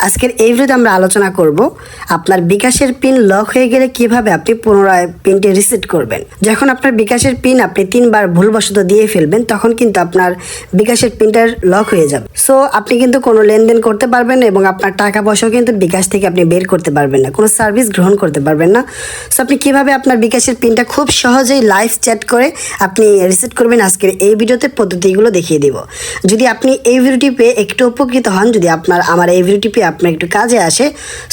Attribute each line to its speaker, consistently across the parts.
Speaker 1: আজকের এই ভিডিওতে আমরা আলোচনা করব আপনার বিকাশের পিন লক হয়ে গেলে কিভাবে আপনি পুনরায় পিনটি রিসেট করবেন। যখন আপনার বিকাশের পিন আপনি 3বার ভুলবশত দিয়ে ফেলবেন তখন কিন্তু আপনার বিকাশের পিনটা লক হয়ে যাবে। সো আপনি কিন্তু কোনো লেনদেন করতে পারবেন না এবং আপনার টাকা পয়সাও কিন্তু বিকাশ থেকে আপনি বের করতে পারবেন না, কোনো সার্ভিস গ্রহণ করতে পারবেন না। সো আপনি কিভাবে আপনার বিকাশের পিনটা খুব সহজেই লাইভ চ্যাট করে আপনি রিসেট করবেন আজকের এই ভিডিওতে পদ্ধতিগুলো দেখিয়ে দিব। যদি আপনি এই ভিডিওটি পেয়ে একটু উপকৃত হন, যদি আমার এই ভিডিওটি পেয়ে আপনার একটু কাজে আসে,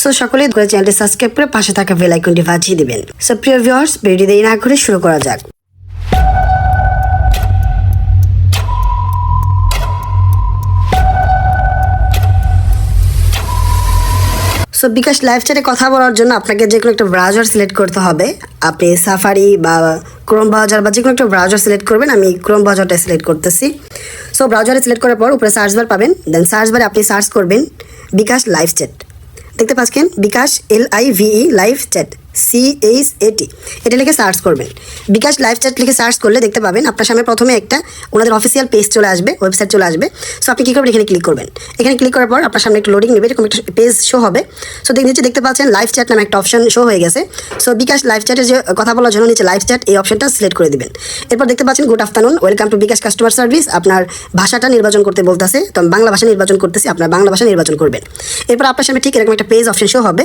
Speaker 1: সো সকলেই করে চ্যানেলটি সাবস্ক্রাইব করে পাশে থাকা বেল আইকনটি বাজিয়ে দিবেন। সো প্রিয় ভিউয়ার্স, ভিডিও দেরি না করে শুরু করা যাক। সো বিকাশ লাইভ চ্যাটে কথা বলার জন্য আপনাকে যে কোনো একটা ব্রাউজার সিলেক্ট করতে হবে। আপনি সাফারি বা ক্রোম ব্রাউজার বা যে কোনো একটা ব্রাউজার সিলেক্ট করবেন। আমি ক্রোম ব্রাউজারটা সিলেক্ট করতেছি। সো ব্রাউজারে সিলেক্ট করার পর উপরে সার্চ বার পাবেন, দেন সার্চ বারে আপনি সার্চ করবেন বিকাশ লাইভ চ্যাট। দেখতে পাচ্ছেন বিকাশ LIVE লাইভ চ্যাট CHAT, এটা লিখে সার্চ করবেন। বিকাশ লাইভ চ্যাট লিখে সার্চ করলে দেখতে পাবেন আপনার সামনে প্রথমে একটা ওনাদের অফিসিয়াল পেজ চলে আসবে, ওয়েবসাইট চলে আসবে। সো আপনি কী করবেন, এখানে ক্লিক করবেন। এখানে ক্লিক করার পর আপনার সামনে একটু লোডিং নেবে, এরকম একটা পেজ শো হবে। সো নিচে দেখতে পাচ্ছেন লাইভ চ্যাট নামে একটা অপশন শো হয়ে গেছে। সো বিকাশ লাইভ চ্যাটের যে কথা বলার জন্য নিচে লাইভ চ্যাট এই অপশনটা সিলেক্ট করে দিবেন। এরপর দেখতে পাচ্ছেন good afternoon, welcome to bKash customer service. আপনার ভাষাটা নির্বাচন করতে বলতেছে, তো আমি বাংলা ভাষা নির্বাচন করতেছি, আপনার বাংলা ভাষা নির্বাচন করবেন। এরপর আপনার সামনে ঠিক এরকম একটা পেজ অপশন শো হবে।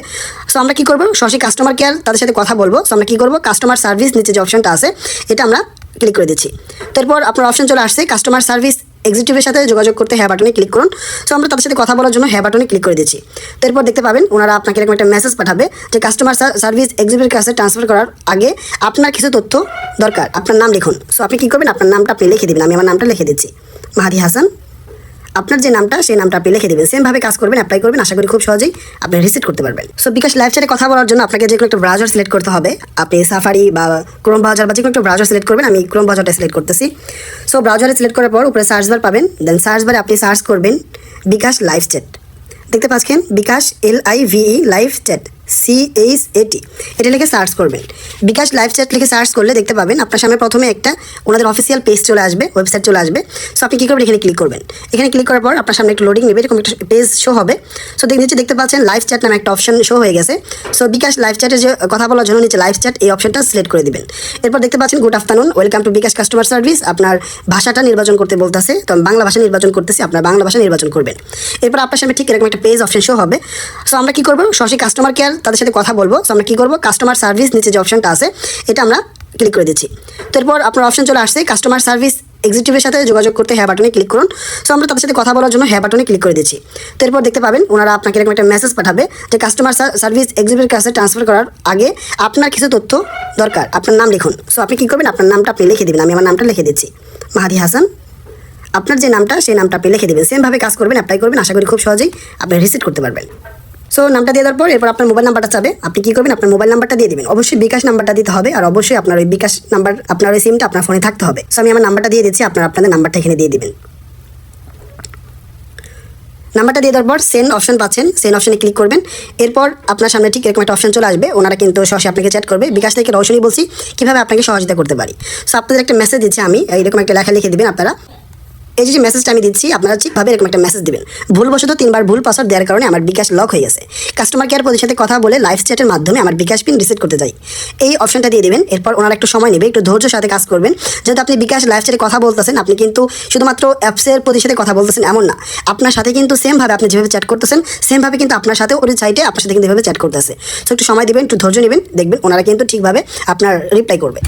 Speaker 1: সো আমরা কী করবো, সরাসরি কাস্টমার কেয়ার তাদের সাথে কথা বলবো। সো আমরা কী করবো, কাস্টমার সার্ভিস নিচে যে অপশনটা আছে এটা আমরা ক্লিক করে দিচ্ছি। তারপর আপনার অপশন চলে আসছে কাস্টমার সার্ভিস এক্সিকিউটিভের সাথে যোগাযোগ করতে হ্যাঁ বাটনে ক্লিক করুন। সো আমরা তাদের সাথে কথা বলার জন্য হ্যাঁ বাটনে ক্লিক করে দিচ্ছি। তারপর দেখতে পাবেন ওনারা আপনাকে এরকম একটা মেসেজ পাঠাবে যে কাস্টমার সার্ভিস এক্সিকিউটিভের কাছে ট্রান্সফার করার আগে আপনার কিছু তথ্য দরকার, আপনার নাম লিখুন। সো আপনি কী করবেন, আপনার নামটা আপনি লিখে দেবেন। আমি আমার নামটা লিখে দিচ্ছি, মাহাদি হাসান। আপনার যে নামটা সেই নামটা আপনি লিখে দেবেন। সেমভাবে কাজ করবেন, অ্যাপ্লাই করবেন, আশা করি খুব সহজেই আপনি রিসেট করতে পারবেন। সো বিকাশ লাইভ চ্যাটে কথা বলার জন্য আপনাকে যে কোনো একটা ব্রাউজার সিলেক্ট করতে হবে। আপনি সাফারি বা ক্রোম ব্রাউজার বা যে কোনো একটা ব্রাউজার সিলেক্ট করবেন। আমি ক্রোম ব্রাউজারটা সিলেক্ট করতেছি। সো ব্রাউজারে সিলেক্ট করার পর উপরে সার্চ বার পাবেন, দেন সার্চ বারে আপনি সার্চ করবেন বিকাশ লাইভ চ্যাট। দেখতে পাচ্ছেন বিকাশ LIVE লাইভ চ্যাট CHAT, এটা লিখে সার্চ করবেন। বিকাশ লাইভ চ্যাট লিখে সার্চ করলে দেখতে পাবেন আপনার সামনে প্রথমে একটা ওনাদের অফিসিয়াল পেজ চলে আসবে, ওয়েবসাইট চলে আসবে। সো আপনি কী করবেন, এখানে ক্লিক করবেন। এখানে ক্লিক করার পর আপনার সামনে একটু লোডিং নেবে, এরকম একটা পেজ শো হবে। সো নিচে দেখতে পাচ্ছেন লাইভ চ্যাট নামে একটা অপশন শো হয়ে গেছে। সো বিকাশ লাইভ চ্যাটের যে কথা বলার জন্য নিচে লাইভ চ্যাট এই অপশনটা সিলেক্ট করে দিবেন। এরপর দেখতে পাচ্ছেন good afternoon, welcome to bKash customer service. আপনার ভাষাটা নির্বাচন করতে বলতেছে, তো আমি বাংলা ভাষা নির্বাচন করতেছি, আপনার বাংলা ভাষা নির্বাচন করবেন। এরপর আপনার সামনে ঠিক এরকম একটা পেজ অপশন শো হবে। সো আমরা কী করবো, সরাসরি কাস্টমার কেয়ার তাদের সাথে কথা বলবো। সো আমরা কী করবো, কাস্টমার সার্ভিস নিচে যে অপশনটা আছে এটা আমরা ক্লিক করে দিচ্ছি। তারপর আপনার অপশন চলে আসছে কাস্টমার সার্ভিস এক্সিকিউটিভের সাথে যোগাযোগ করতে হ্যাঁ বাটনে ক্লিক করুন। সো আমরা তাদের সাথে কথা বলার জন্য হ্যাঁ বাটনে ক্লিক করে দিচ্ছি। তারপর দেখতে পাবেন ওনারা আপনাকে এরকম একটা মেসেজ পাঠাবে যে কাস্টমার সার্ভিস এক্সিকিউটিভের কাছে ট্রান্সফার করার আগে আপনার কিছু তথ্য দরকার, আপনার নাম লিখুন। সো আপনি কী করবেন, আপনার নামটা আপনি লিখে দেবেন। আমি আমার নামটা লিখে দিচ্ছি, মাহাদি হাসান। আপনার যে নামটা সেই নামটা আপনি লিখে দেবেন। সেমভাবে কাজ করবেন, অ্যাপ্লাই করবেন, আশা করি খুব সহজেই আপনি রিসেট করতে পারবেন। সো নামটা দিয়ে দেওয়ার পর এরপর আপনার মোবাইল নাম্বারটা চাবে, আপনি কী করবেন, আপনার মোবাইল নাম্বারটা দিয়ে দেবেন। অবশ্যই বিকাশ নাম্বারটা দিতে হবে, আর অবশ্যই আপনার ওই বিকাশ নাম্বার, আপনার ওই সিমটা আপনার ফোনে থাকতে হবে। সো আমি আমার নাম্বারটা দিয়ে দিচ্ছি, আপনাদের নাম্বারটা এখানে দিয়ে দেবেন। নাম্বারটা দিয়ে দেওয়ার পর সেন্ড অপশন পাচ্ছেন, সেন্ড অপশনে ক্লিক করবেন। এরপর আপনার সামনে ঠিক এরকম একটা অপশন চলে আসবে, ওনারা কিন্তু সরাসরি আপনাকে চ্যাট করবে। বিকাশ থেকে রওশনী বলছি, কীভাবে আপনাকে সহযোগিতা করতে পারি। সো আপনাদের একটা মেসেজ দিচ্ছি আমি, এইরকম একটা লেখা লিখে দেবেন আপনারা। এই যে মেসেজটা আমি দিচ্ছি আপনারা ঠিকভাবে এরকম একটা মেসেজ দেবেন, ভুলবশত 3বার ভুল পাসওয়ার্ড দেওয়ার কারণে আমার বিকাশ লক হয়ে গেছে। কাস্টমার কেয়ার প্রতির সাথে কথা বলে লাইভ চ্যাটের মাধ্যমে আমার বিকাশ পিন রিসেট করতে চাই, এই অপশনটা দিয়ে দেবেন। এরপর ওনারা একটু সময় নেবে, একটু ধৈর্যের সাথে কাজ করবেন। যেহেতু আপনি বিকাশ লাইভ চ্যাটে কথা বলতেছেন, আপনি কিন্তু শুধুমাত্র অ্যাপসের প্রতির সাথে কথা বলতেছেন এমন না, আপনার সাথে কিন্তু সেমভাবে আপনি যেভাবে চ্যাট করতেছেন সেমভাবে কিন্তু আপনার সাথে ওই সাইটে আপনার সাথে কিন্তু এভাবে চ্যাট করতেছে। সো একটু সময় দেবেন, একটু ধৈর্য নেবেন, দেখবেন ওনারা কিন্তু ঠিকভাবে আপনার রিপ্লাই করবে।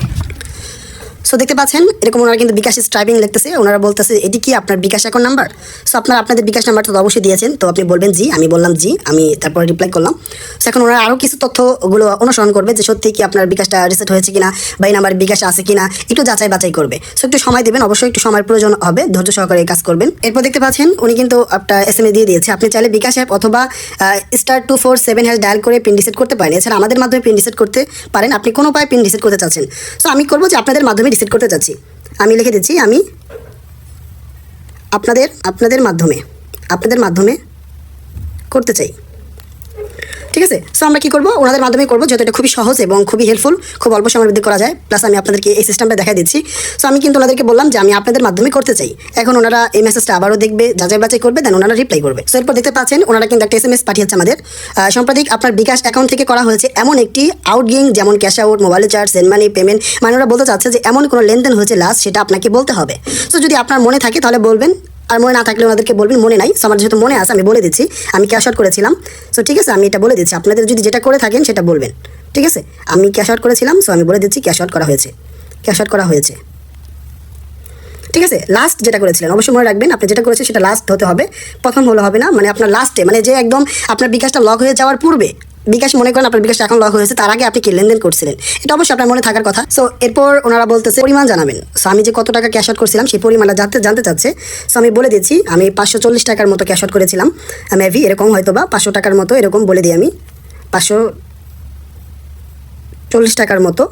Speaker 1: সো দেখতে পাচ্ছেন এরকম ওনারা কিন্তু বিকাশ টাইপিং লিখতেছে, ওনারা বলতেছে এটি কি আপনার বিকাশ অ্যাকাউন্ট নাম্বার। সো আপনাদের বিকাশ নাম্বারটা তো অবশ্যই দিয়েছেন, তো আপনি বলবেন জি, আমি বললাম জি, আমি তারপরে রিপ্লাই করলাম। সো এখন ওনারা আরও কিছু তথ্যগুলো অনুসরণ করবে যে সত্যি কি আপনার বিকাশটা রিসেট হয়েছে কিনা বা এই নাম্বার বিকাশ আছে কিনা, একটু যাচাই বাছাই করবে। সো একটু সময় দেবেন, অবশ্যই একটু সময়ের প্রয়োজন হবে, ধৈর্য সহকারে কাজ করবেন। এরপর দেখতে পাচ্ছেন উনি কিন্তু আপনার SMS দিয়ে দিয়েছে, আপনি চাইলে বিকাশ অ্যাপ অথবা *247# ডায়াল করে পিন রিসেট করতে পারেন। এছাড়া আমাদের মাধ্যমে পিন রিসেট করতে পারেন, আপনি কোনো উপায়ে পিন রিসেট করতে চাচ্ছেন। সো আমি করবো যে আপনাদের মাধ্যমে রিসেট করতে চাচ্ছি। আমি লিখে দিচ্ছি আমি আপনাদের মাধ্যমে করতে চাই। ঠিক আছে। সো আমরা কি করবো, ওনাদের মাধ্যমে করবো, যেহেতু এটা খুবই সহজ এবং খুবই হেল্পফুল, খুব অল্প সময়ের মধ্যে করা যায়। প্লাস আমি আপনাদেরকে এই সিস্টেমটা দেখাই দিচ্ছি। সো আমি কিন্তু ওনাদেরকে বললাম যে আমি আপনাদের মাধ্যমে করতে চাই। এখন ওনারা এই মেসেজটা আবারও দেখবে, যাচাই বাছাই করবে, দেন ওনারা রিপ্লাই করবে। সো এরপর দেখতে পাচ্ছেন ওনারা কিন্তু একটা SMS পাঠিয়েছে আমাদের, সাম্প্রতিক আপনার বিকাশ অ্যাকাউন্ট থেকে করা হয়েছে এমন একটি আউটগোয়িং, যেমন cash out, mobile charge, send money, payment, মানে ওরা বলতে চাচ্ছে যে এমন কোনো লেনদেন হয়েছে লাস্ট, সেটা আপনাকে বলতে হবে। সো যদি আপনার মনে থাকে তাহলে বলবেন, আর মনে না থাকলে ওনাদেরকে বলবেন মনে নাই। সো আমার যেহেতু মনে আছে আমি বলে দিচ্ছি, আমি ক্যাশ আউট করেছিলাম। সো ঠিক আছে, আমি এটা বলে দিচ্ছি, আপনাদের যদি যেটা করে থাকেন সেটা বলবেন। ঠিক আছে, আমি ক্যাশ আউট করেছিলাম। সো আমি বলে দিচ্ছি ক্যাশ আউট করা হয়েছে, ক্যাশ আউট করা হয়েছে। ঠিক আছে, লাস্ট যেটা করেছিলেন অবশ্যই মনে রাখবেন, আপনি যেটা করেছেন সেটা লাস্ট হতে হবে, প্রথম হলে হবে না। মানে আপনার লাস্টে, মানে যে একদম আপনার বিকাশটা লক হয়ে যাওয়ার পূর্বে, বিকাশ মনে করেন আপনার বিকাশটা এখন লক হয়েছে, তার আগে আপনি কি লেনদেন করছিলেন, এটা অবশ্যই আপনার মনে থাকার কথা। সো এরপর ওনারা বলতেছে পরিমাণ জানাবেন। সো আমি যে কত টাকা ক্যাশ আউট করছিলাম সেই পরিমাণটা জানতে চাচ্ছে। সো আমি বলে দিচ্ছি আমি 540 টাকার মতো ক্যাশ আউট করেছিলাম, মেবি এরকম হয়তো বা 500 টাকার মতো, এরকম বলে দিই আমি 540 টাকার মতো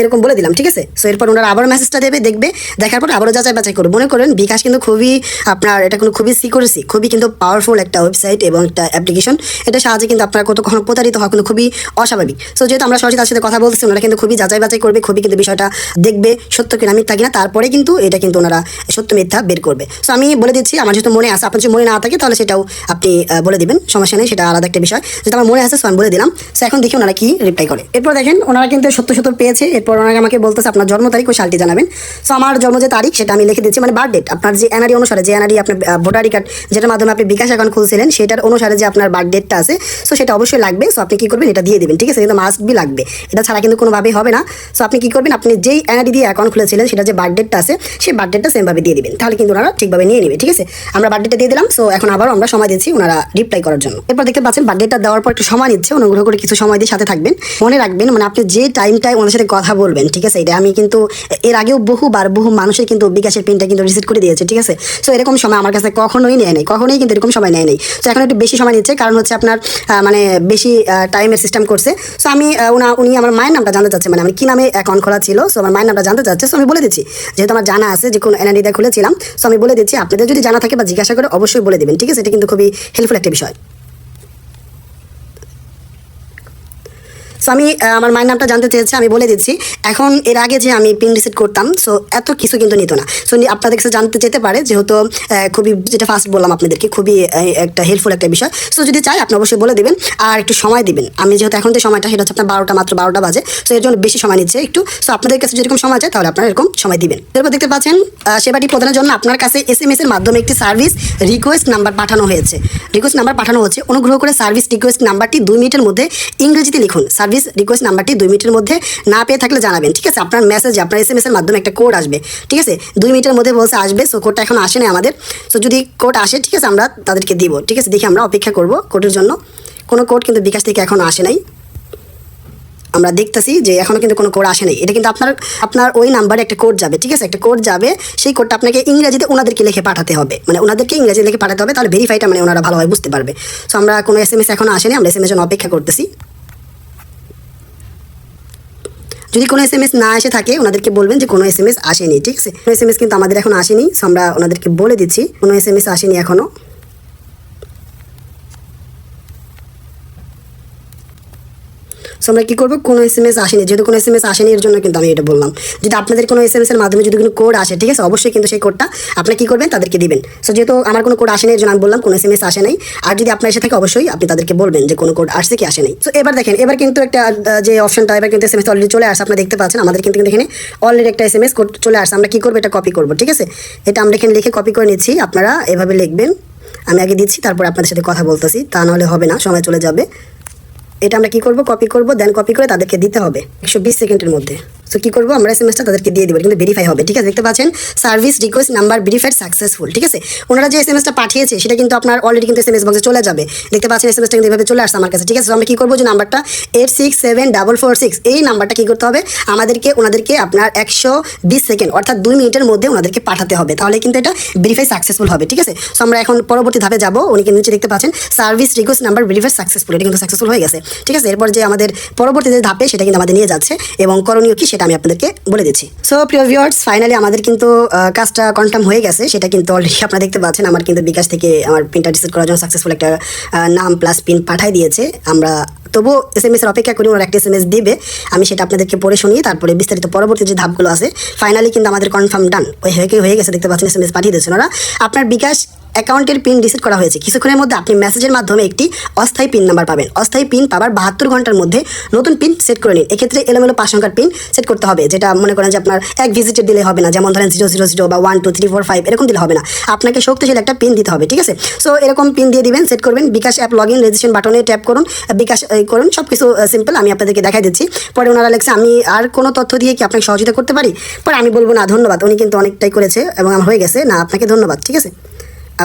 Speaker 1: এরকম বলে দিলাম। ঠিক আছে, সো এরপর ওনারা আবার মেসেজটা দেখবে, দেখার পর আবারও যাচাই বাছাই করবে। মনে করেন বিকাশ কিন্তু খুবই আপনার, এটা কিন্তু খুবই সিকিউরিসি, খুবই কিন্তু পাওয়ারফুল একটা ওয়েবসাইট এবং একটা অ্যাপ্লিকেশন। এটা সাহায্যে কিন্তু আপনার কখনো প্রতারিত হওয়া কিন্তু খুবই অস্বাভাবিক। সো যেহেতু আমরা সরাসরি তার সাথে কথা বলতেছি, ওনারা কিন্তু খুবই যাচাই বাছাই করবে, খুবই কিন্তু বিষয়টা দেখবে সত্য কিনা মিথ্যা কিনা, তারপরে কিন্তু এটা কিন্তু ওনারা সত্য মিথ্যা বের করবে। সো আমি বলে দিচ্ছি, আমার যেহেতু মনে আছে, আপনার যদি মনে না থাকে তাহলে সেটাও আপনি বলে দিবেন, সমস্যা নেই, সেটা আলাদা একটা বিষয়। যেটা আমার মনে আছে সো আমি বলে দিলাম। সো এখন দেখি ওনারা কি রিপ্লাই করে। এরপর দেখেন ওনারা কিন্তু সত্য পেয়েছে। এরপর ওনারা আমাকে বলতেছে আপনার জন্ম তারিখ ও সালটি জানাবেন। সো আমার জন্ম যে তারিখ সেটা আমি লিখে দিচ্ছি, মানে বার্থ ডেট, আপনার যে এনআরই অনুসারে, যে এনআরই আপনার ভোটার কার্ড যেটার মাধ্যমে আপনি বিকাশ অ্যাকাউন্ট খুলছিলেন সেটার অনুসারে যে আপনার বার্থ ডেটটা আছে, সো সেটা অবশ্যই লাগবে। সো আপনি কি করবেন, এটা দিয়ে দিবেন। ঠিক আছে, কিন্তু মাস্ট বি লাগবে, এটা ছাড়া কিন্তু কোনোভাবেই হবে না। সো আপনি কি করবেন, আপনি যেই এনআরই দিয়ে অ্যাকাউন্ট খুলেছিলেন সেটা যে বার্থ ডেটটা আছে সেই বার্থ ডেটটা সেমভাবে দিয়ে দিবেন, তাহলে কিন্তু ওনারা ঠিকভাবে নিয়ে নেবে। ঠিক আছে, আমরা বার্থ ডেটটা দিয়ে দিলাম। সো এখন আবার আমরা সময় দিচ্ছি ওনারা রিপ্লাই করার জন্য। এরপর দেখতে পাচ্ছেন বার্থ ডেটটা দেওয়ার পর একটু সময় নিচ্ছে, অনুগ্রহ করে কিছু সময় দিয়ে সাথে থাকবেন। মনে রাখবেন, মানে আপনি যে টাইমটায় ওনাদের সাথে কথা বলবেন, ঠিক আছে, এটা আমি কিন্তু এর আগেও বহু মানুষের কিন্তু বিকাশের পিনটা কিন্তু রিসেট করে দিয়েছে। ঠিক আছে, সো এরকম সময় আমার কাছে কখনোই নেয় নাই, কখনোই কিন্তু এরকম সময় নেয় নাই। সো এখন একটু বেশি সময় নিচ্ছে, কারণ হচ্ছে আপনার মানে বেশি টাইমের সিস্টেম করছে। সো আমি উনি আমার মায়ের নামটা জানতে চাচ্ছে, মানে আমি কি নামে অ্যাকাউন্ট খোলা ছিল, সো আমার মায়ের নামটা জানতে চাচ্ছে। সো আমি বলে দিচ্ছি, যেহেতু আমার জানা আছে যে কোন এনআইডি দিয়ে খুলেছিলাম, সো আমি বলে দিচ্ছি, আপনাদের যদি জানা থাকে বা জিজ্ঞাসা করে অবশ্যই বলে দেবেন। ঠিক আছে, এটা কিন্তু খুবই হেল্পফুল একটা বিষয়। সো আমি আমার মায়ের নামটা জানতে চেয়েছি, আমি বলে দিচ্ছি। এখন এর আগে যে আমি পিন রিসেট করতাম, সো এত কিছু কিন্তু নিত না। সো আপনাদের কাছে জানতে যেতে পারে, যেহেতু খুবই, যেটা ফার্স্ট বললাম আপনাদেরকে, খুবই একটা হেল্পফুল একটা বিষয়। সো যদি চাই আপনি অবশ্যই বলে দেবেন, আর একটু সময় দিবেন। আমি যেহেতু এখন যে সময়টা সেটা হচ্ছে আপনার মাত্র 12টা বাজে, সো এর জন্য বেশি সময় নিচ্ছে একটু। সো আপনাদের কাছে যেরকম সময় চাই তাহলে আপনারা এরকম সময় দিবেন। এরপর দেখতে পাচ্ছেন সেবাটি প্রদানের জন্য আপনার কাছে SMS এর মাধ্যমে একটি সার্ভিস রিকোয়েস্ট নাম্বার পাঠানো হয়েছে। রিকোয়েস্ট নাম্বার পাঠানো হচ্ছে, অনুগ্রহ করে সার্ভিস রিকোয়েস্ট নাম্বারটি 2 মিনিটের মধ্যে ইংরেজিতে লিখুন। সার্ভিস রিকোয়েস্ট নাম্বারটি 2 মিনিটের মধ্যে না পেয়ে থাকলে জানাবেন। ঠিক আছে, আপনার মেসেজে, আপনার SMS এর মাধ্যমে একটা কোড আসবে। ঠিক আছে, 2 মিনিটের মধ্যে বলছে আসবে। সো কোডটা এখন আসে না আমাদের। সো যদি কোড আসে, ঠিক আছে, আমরা তাদেরকে দিব। ঠিক আছে, দেখি আমরা অপেক্ষা করব কোডের জন্য। কোনো কোড কিন্তু বিকাশ থেকে এখন আসে নাই, আমরা দেখতেছি যে এখনো কিন্তু কোনো কোড আসে নাই। এটা কিন্তু আপনার ওই নাম্বারে একটা কোড যাবে। ঠিক আছে, একটা কোড যাবে, সেই কোডটা আপনাকে ইংরেজিতে ওনাদেরকে লিখে পাঠাতে হবে, মানে ওনাদেরকে ইংরেজিতে লিখে পাঠাতে হবে, তাহলে ভেরিফাইটা মানে ওনারা ভালোভাবে বুঝতে পারবে। সো আমরা কোনো SMS এখনো আসেনি, আমরা SMS এর জন্য অপেক্ষা করতেছি। যদি কোনো SMS না এসে থাকে ওনাদেরকে বলবেন যে কোনো SMS আসেনি। ঠিক আছে, কোনো SMS কিন্তু আমাদের এখন আসেনি। সো আমরা ওনাদেরকে বলে দিচ্ছি কোনো SMS আসেনি এখনো। সো আমরা কী করবো, কোনো SMS আসেনি, যেহেতু কোনো SMS আসেনি এর জন্য কিন্তু আমি এটা বললাম। যদি আপনাদের কোনো SMS এর মাধ্যমে যদি কোনো কোড আসে, ঠিক আছে, অবশ্যই কিন্তু সেই কোডটা আপনি কী করবেন, তাদেরকে দিবেন। সো যেহেতু আমার কোনো কোড আসেনি এর জন্য আমি বললাম কোনো SMS আসে নাই। আর যদি আপনার এসে থাকে অবশ্যই আপনি তাদেরকে বলবেন যে কোনো কোড আসছে কি আসে নাই। সো এবার দেখেন, এবার কিন্তু একটা যে অপশনটা, এবার কিন্তু SMS অলরেডি চলে আসছে, আপনারা দেখতে পাচ্ছেন আমাদের কিন্তু এখানে অলরেডি একটা SMS কোড চলে আসছে। আমরা কী করবো, এটা কপি করবো। ঠিক আছে, এটা আমরা এখানে লিখে কপি করে নিচ্ছি, আপনারা এভাবে লিখবেন। আমি আগে দিচ্ছি, তারপর আপনাদের সাথে কথা বলতেছি, তা নাহলে হবে না, সময় চলে যাবে। এটা আমরা কি করব, কপি করব, দেন কপি করে তাদেরকে দিতে হবে 120 সেকেন্ডের মধ্যে। সো কি করবো, আমরা SMS-টা তাদেরকে দিয়ে দেবো, কিন্তু ভেরিফাই হবে। ঠিক আছে, দেখতে পাচ্ছেন service request number verified successful. ঠিক আছে, ওনারা যে SMS-টা পাঠিয়েছে সেটা কিন্তু আপনার অলরেডি কিন্তু SMS বক্সে চলে যাবে। দেখতে পাচ্ছেন SMS-টা কিন্তু এভাবে চলে আসছে আমার কাছে। ঠিক আছে, আমরা কি করবো, যে নাম্বারটা 867446, এই নাম্বারটা কি করতে হবে, ওনাদেরকে আপনার 120 সেকেন্ড অর্থাৎ 2 মিনিটের মধ্যে ওনাদেরকে পাঠাতে হবে, তাহলে কিন্তু এটা ভেরিফাই সাকসেসফুল হবে। ঠিক আছে, সো আমরা এখন পরবর্তী ধাপে যাবো। উনি কিন্তু নিচে দেখতে পাচ্ছেন service request number verified successful, এটা কিন্তু সাকসেসফুল হয়ে গেছে। ঠিক আছে, এরপর যে আমাদের পরবর্তী যে ধাপে সেটা কিন্তু আমাদের নিয়ে যাচ্ছে এবং করণীয় কি সেটা আমি আপনাদেরকে বলে দিচ্ছি। সো প্রিয় ভিউয়ার্স, ফাইনালি আমাদের কিন্তু কাজটা কনফার্ম হয়ে গেছে। সেটা কিন্তু অলরেডি আপনারা দেখতে পাচ্ছেন, আমার কিন্তু বিকাশ থেকে আমার পিনটা রিসেট করার জন্য সাকসেসফুল একটা নাম প্লাস পিন পাঠিয়ে দিয়েছে। আমরা তবুও SMS এর অপেক্ষা করি, ওরা একটা SMS দিবে, আমি সেটা আপনাদেরকে পড়ে শুনিয়ে তারপরে বিস্তারিত পরবর্তী যে ধাপগুলো আছে ফাইনালি কিন্তু আমাদের কনফার্ম ডান হয়ে গেছে। দেখতে পাচ্ছেন SMS পাঠিয়ে দিয়েছেন ওরা। আপনার বিকাশ অ্যাকাউন্টের পিন রিসেট করা হয়েছে। কিছুক্ষণের মধ্যে আপনি মেসেজের মাধ্যমে একটি অস্থায়ী পিন নাম্বার পাবেন। অস্থায়ী পিন পাবার 72 ঘন্টার মধ্যে নতুন পিন সেট করে নিন। এক্ষেত্রে এলোমেলো 5 সংখ্যার পিন সেট করতে হবে, যেটা মনে করেন যে আপনার এক ভিজিটে দিলে হবে না, যেমন ধরেন 000 বা 1 2 3 4 5 এরকম দিলে হবে না, আপনাকে শক্তিশালী একটা পিন দিতে হবে। ঠিক আছে, সো এরকম পিন দিয়ে দিবেন, সেট করবেন। বিকাশ অ্যাপ লগ ইন রেজিস্ট্রেশন বাটনে ট্যাপ করুন, বিকাশ করুন, সব কিছু সিম্পল আমি আপনাদেরকে দেখাই দিচ্ছি। পরে ওনারা লেগছে আমি আর কোনো তথ্য দিয়ে কি আপনাকে সহযোগিতা করতে পারি, পরে আমি বলবো না ধন্যবাদ, উনি কিন্তু অনেকটাই করেছে এবং আমার হয়ে গেছে, না আপনাকে ধন্যবাদ। ঠিক আছে,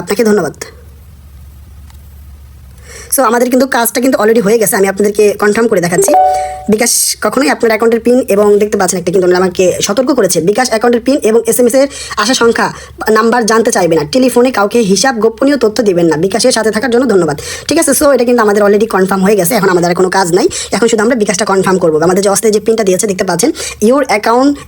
Speaker 1: আপনাকে ধন্যবাদ। সো আমাদের কিন্তু কাজটা কিন্তু অলরেডি হয়ে গেছে, আমি আপনাদেরকে কনফার্ম করে দেখাচ্ছি। বিকাশ কখনোই আপনার অ্যাকাউন্টের পিন এবং দেখতে পাচ্ছেন একটা কিন্তু আমাকে সতর্ক করেছে, বিকাশ অ্যাকাউন্টের পিন এবং SMS এর আসা সংখ্যা নাম্বার জানতে চাইবে না, টেলিফোনে কাউকে হিসাব গোপনীয় তথ্য দিবেন না। বিকাশের সাথে থাকার জন্য ধন্যবাদ। ঠিক আছে, সো এটা কিন্তু আমাদের অলরেডি কনফার্ম হয়ে গেছে। এখন আমাদের কোনো কাজ নাই, এখন শুধু আমরা বিকাশটা কনফার্ম করবো। আমাদের যে অস্থায়ী যে পিনটা দিয়েছে দেখতে পাচ্ছেন,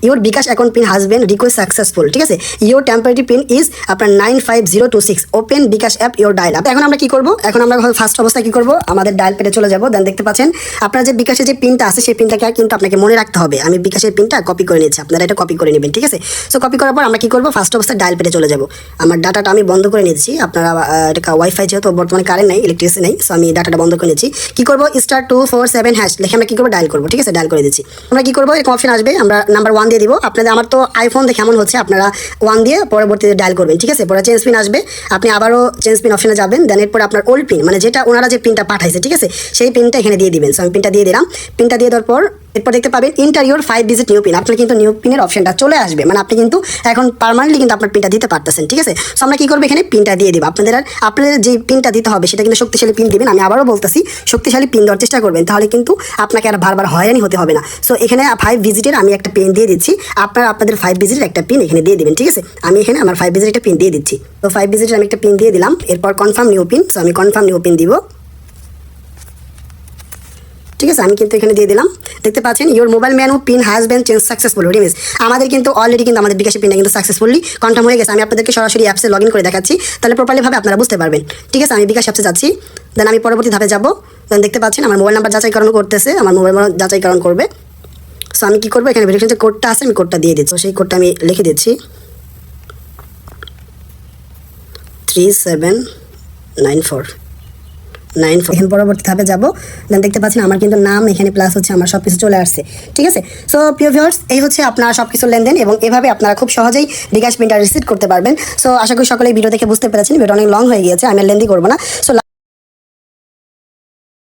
Speaker 1: ইউর বিকাশ অ্যাকাউন্ট পিন হাজ বিন রিকোয়েস্ট সাকসেসফুল। ঠিক আছে, ইউর টেম্পোরারি পিন ইজ আপনার 95026 open bKash app your dial up. এখন আমরা কি করবো, এখন আমরা ফার্স্ট অবস্থায় কি করবো, আমাদের ডায়াল পেটে চলে যাবো। দেন দেখতে পাচ্ছেন আপনার যে বিকাশের যে পিনটা আছে সেই পিনটাকে কিন্তু আপনাকে মনে রাখতে হবে। আমি বিকাশের পিনটা কপি করে নিচ্ছি, আপনারা এটা কপি করে নেবেন। ঠিক আছে, সো কপি করার পর আমরা কি করবো, ফার্স্ট অবস্থায় ডায়াল পেটে চলে যাবো। আমার ডাটাটা আমি বন্ধ করে নিচ্ছি, আপনারা এটা ওয়াইফাই যেহেতু বর্তমানে কারেন্ট নাই, ইলেকট্রিসিটি নেই, সো আমি ডাটাটা বন্ধ করে নিচ্ছি। কি করবো, *247# লিখে আমরা কি করবো, ডায়াল করবো। ঠিক আছে, ডায়াল করে দিচ্ছি। আমরা কি করবো, এরকম অপশন আসবে, আমরা নাম্বার 1 দিয়ে দিব। আপনাদের আমার তো আইফোন দেখে এমন হচ্ছে, আপনারা 1 দিয়ে পরবর্তীতে ডায়াল করবেন। ঠিক আছে, পরে চেঞ্জ পিন আসবে, আপনি আবারও চেঞ্জ পিন অপশনে যাবেন। দেন এরপর আপনার ওল্ড পিন মানে যেটা ওনারা যে পিনটা পাঠাইছে, ঠিক আছে, সেই পিনটা এখানে দিয়ে দিবেন। সো আমি পিনটা দিয়ে দিলাম। পিনটা দিয়ে দেওয়ার পর এরপর দেখতে পাবেন ইন্টারিওর 5 ডিজিট নিউ পিন, আপনার কিন্তু নিউ পিনের অপশনটা চলে আসবে, মানে আপনি কিন্তু এখন পার্মানেন্টলি কিন্তু আপনার পিনটা দিতে পারতেছেন। ঠিক আছে, সো আমরা কি করবো, এখানে পিনটা দিয়ে দিব। আপনাদের যে পিনটা দিতে হবে সেটা কিন্তু শক্তিশালী পিন দিবেন। আমি আবারও বলতেছি, শক্তিশালী পিন দেওয়ার চেষ্টা করবেন, তাহলে কিন্তু আপনাকে আর বারবার হয়রানি হতে হবে না। সো এখানে 5 ডিজিটের আমি একটা পিন দিয়ে দিচ্ছি, আপনাদের 5 ডিজিটের একটা পিন এখানে দিয়ে দিবেন। ঠিক আছে, আমি এখানে আমার 5 ডিজিটের একটা পিন দিয়ে দিচ্ছি। তো 5 ডিজিটের আমি একটা পিন দিয়ে দিলাম। এরপর কনফার্ম নিউ পিন, সো আমি কনফার্ম নিউ পিন দিব। ঠিক আছে, আমি কিন্তু এখানে দিয়ে দিলাম। দেখতে পাচ্ছেন your mobile menu pin has been change successful রিমিস। আমাদের কিন্তু অলরেডি কিন্তু আমাদের বিকাশের পিনটা কিন্তু সাকসেসফুলি কনফার্ম হয়ে গেছে। আমি আপনাদেরকে সরাসরি অ্যাপসে লগ ইন করে দেখাচ্ছি, তাহলে প্রপারলিভাবে আপনারা বুঝতে পারবেন। ঠিক আছে, আমি বিকাশ অ্যাপসে যাচ্ছি, দেন আমি পরবর্তী ধাপে যাবো। দেন দেখতে পাচ্ছেন আমার মোবাইল নাম্বার যাচাইকরণ করতেছে, আমার মোবাইল নাম্বার যাচাইকরণ করবে। সো আমি কী করবো, এখানে ভেরিফিকেশন যে কোডটা আছে আমি কোডটা দিয়ে দিচ্ছি। সেই কোডটা আমি লিখে দিচ্ছি 3794। এখন পরবর্তী ধাপে যাবো। দেন দেখতে পাচ্ছেন আমার কিন্তু নাম এখানে প্লাস হচ্ছে আমার সব কিছু চলে আসছে। ঠিক আছে, সো প্রিয় ভিউয়ার্স, এই হচ্ছে আপনার সব কিছু লেনদেন এবং এভাবে আপনারা খুব সহজেই বিকাশ পিনটা রিসিভ করতে পারবেন। সো আশা করি সকলেই ভিডিও দেখে বুঝতে পেরেছেন, ভিডিও অনেক লং হয়ে গিয়েছে, আমি লেন্দি করবো না। সো